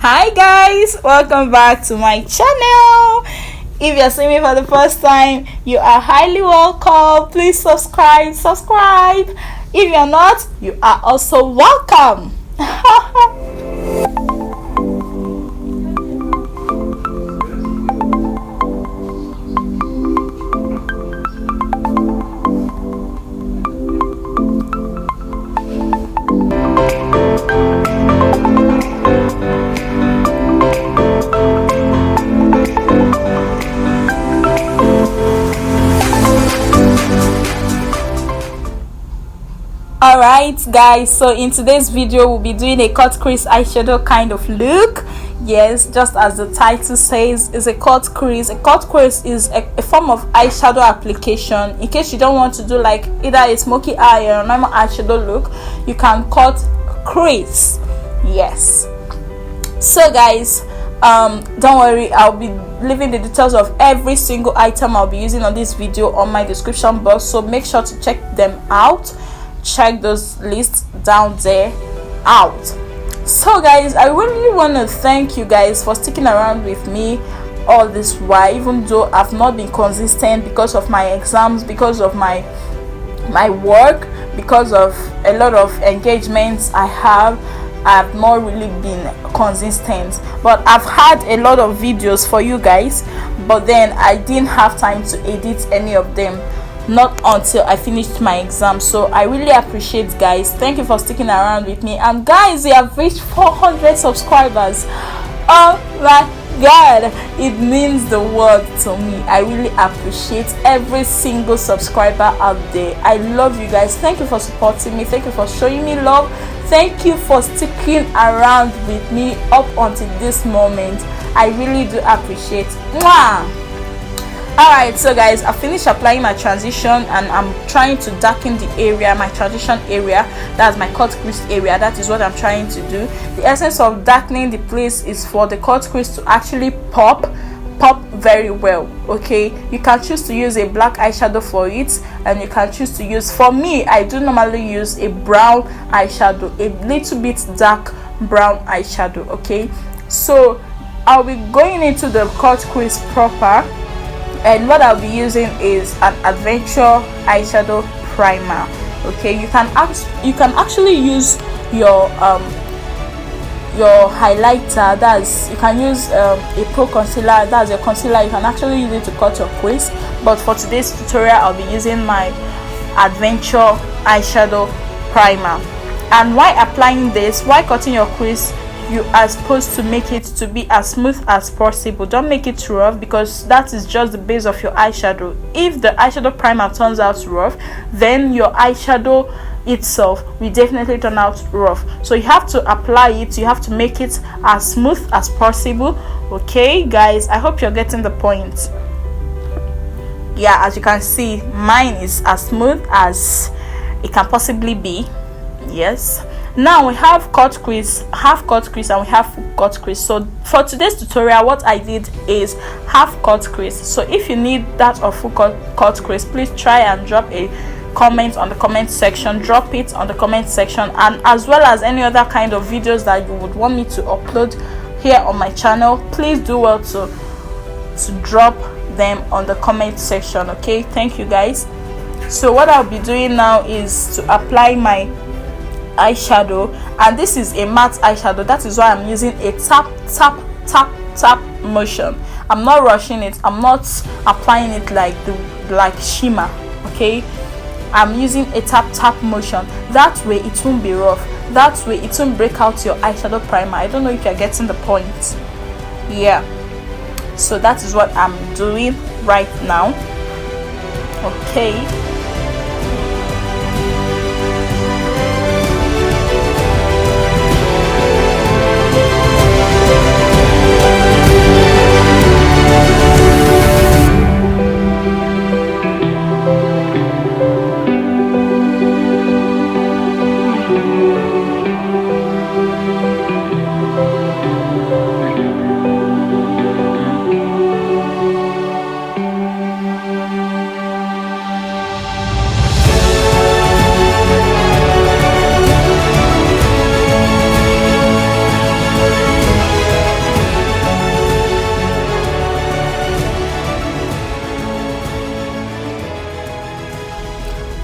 Hi guys, welcome back to my channel. If you're seeing me for the first time, you are highly welcome. Please subscribe. If you're not, you are also welcome. Alright guys, so in today's video we'll be doing a cut crease eyeshadow kind of look. Yes, just as the title says, is a cut crease. A cut crease is a form of eyeshadow application. In case you don't want to do like either a smoky eye or a normal eyeshadow look, you can cut crease. Yes, so guys, don't worry, I'll be leaving the details of every single item I'll be using on this video on my description box, so make sure to check them out. Check those lists down there out. So guys, I really want to thank you guys for sticking around with me all this while, even though I've not been consistent because of my exams, because of my work, because of a lot of engagements I've not really been consistent. But I've had a lot of videos for you guys, but then I didn't have time to edit any of them, not until I finished my exam. So I really appreciate guys. Thank you for sticking around with me. And guys, we have reached 400 subscribers. Oh my god, it means the world to me. I really appreciate every single subscriber out there. I love you guys. Thank you for supporting me. Thank you for showing me love. Thank you for sticking around with me up until this moment. I really do appreciate. Mwah! Alright, so guys, I finished applying my transition and I'm trying to darken the area, my transition area. That's my cut crease area. That is what I'm trying to do. The essence of darkening the place is for the cut crease to actually pop very well. Okay, you can choose to use a black eyeshadow for it, and you can choose to use, for me, I do normally use a brown eyeshadow, a little bit dark brown eyeshadow. Okay, so I'll be going into the cut crease proper, and what I'll be using is an adventure eyeshadow primer. Okay, you can actually use your highlighter. That's, you can use a pro concealer. That's your concealer. You can actually use it to cut your crease, but for today's tutorial I'll be using my adventure eyeshadow primer. And while applying this, while cutting your crease, you are supposed to make it to be as smooth as possible. Don't make it rough, because that is just the base of your eyeshadow. If the eyeshadow primer turns out rough, then your eyeshadow itself will definitely turn out rough. So you have to apply it, you have to make it as smooth as possible. Okay guys, I hope you're getting the point. Yeah, as you can see, mine is as smooth as it can possibly be. Yes, now we have cut crease, half cut crease, and we have full cut crease. So for today's tutorial, what I did is half cut crease. So if you need that or full cut crease, please try and drop a comment on the comment section. Drop it on the comment section, and as well as any other kind of videos that you would want me to upload here on my channel, please do well to drop them on the comment section. Okay, thank you guys. So what I'll be doing now is to apply my eyeshadow, and this is a matte eyeshadow. That is why I'm using a tap motion. I'm not rushing it, I'm not applying it like shimmer. Okay, I'm using a tap motion. That way it won't be rough, that way it won't break out your eyeshadow primer. I don't know if you're getting the point. Yeah, so that is what I'm doing right now. Okay,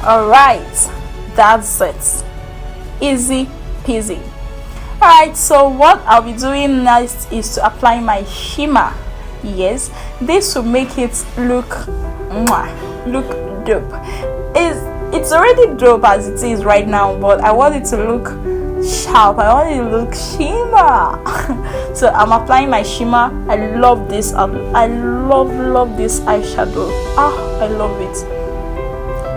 Alright, that's it. Easy peasy. Alright, so what I'll be doing next is to apply my shimmer. Yes, this will make it look dope. It's already dope as it is right now, but I want it to look sharp. I want it to look shimmer. So I'm applying my shimmer. I love this. I love this eyeshadow. I love it.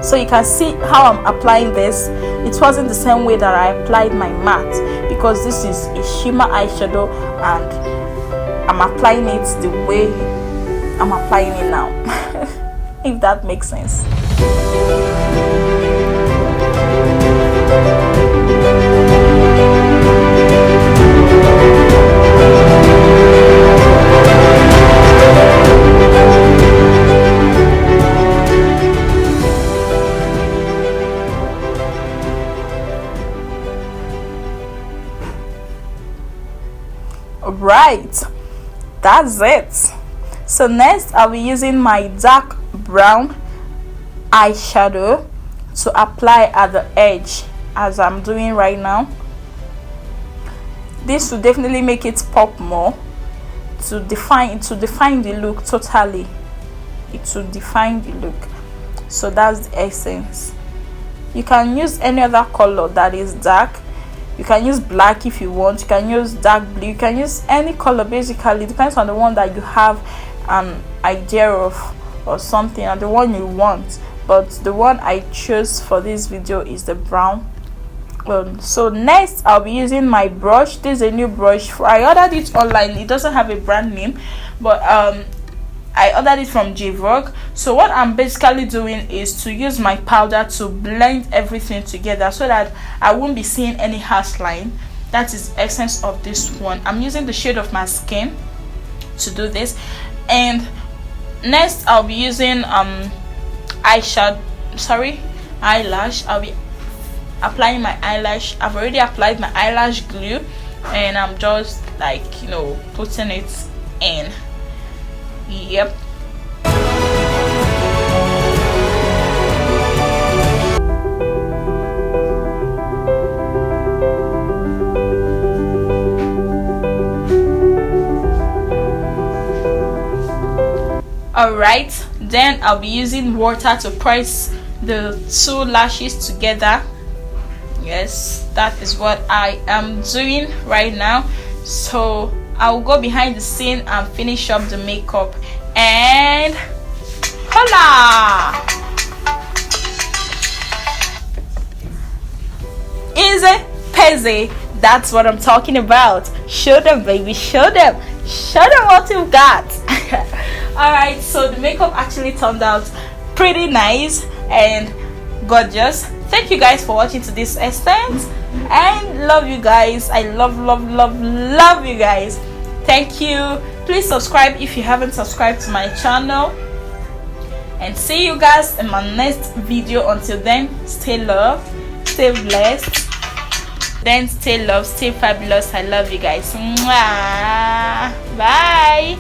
So you can see how I'm applying this. It wasn't the same way that I applied my matte, because this is a shimmer eyeshadow and I'm applying it the way I'm applying it now. If that makes sense. Right, that's it. So next I'll be using my dark brown eyeshadow to apply at the edge, as I'm doing right now. This will definitely make it pop more, to define the look totally. It will define the look. So that's the essence. You can use any other color that is dark. You can use black if you want. You can use dark blue. You can use any color. Basically, it depends on the one that you have an idea of or something, and the one you want. But the one I chose for this video is the brown. So next I'll be using my brush. This is a new brush. I ordered it online. It doesn't have a brand name, but I ordered it from JVog. So what I'm basically doing is to use my powder to blend everything together so that I won't be seeing any harsh line. That is the essence of this one. I'm using the shade of my skin to do this. And next I'll be using eyelash. I'll be applying my eyelash. I've already applied my eyelash glue, and I'm just like, putting it in. Yep. Alright, then I'll be using water to press the two lashes together. Yes, that is what I am doing right now. So I'll go behind the scene and finish up the makeup. And hola! Easy peasy. That's what I'm talking about. Show them, baby. Show them. Show them what you've got. Alright, so the makeup actually turned out pretty nice and gorgeous. Thank you guys for watching to this extent, and love you guys. I love you guys. Thank you. Please subscribe if you haven't subscribed to my channel, and see you guys in my next video. Until then, stay loved, stay blessed, then stay loved, stay fabulous. I love you guys. Mwah. Bye.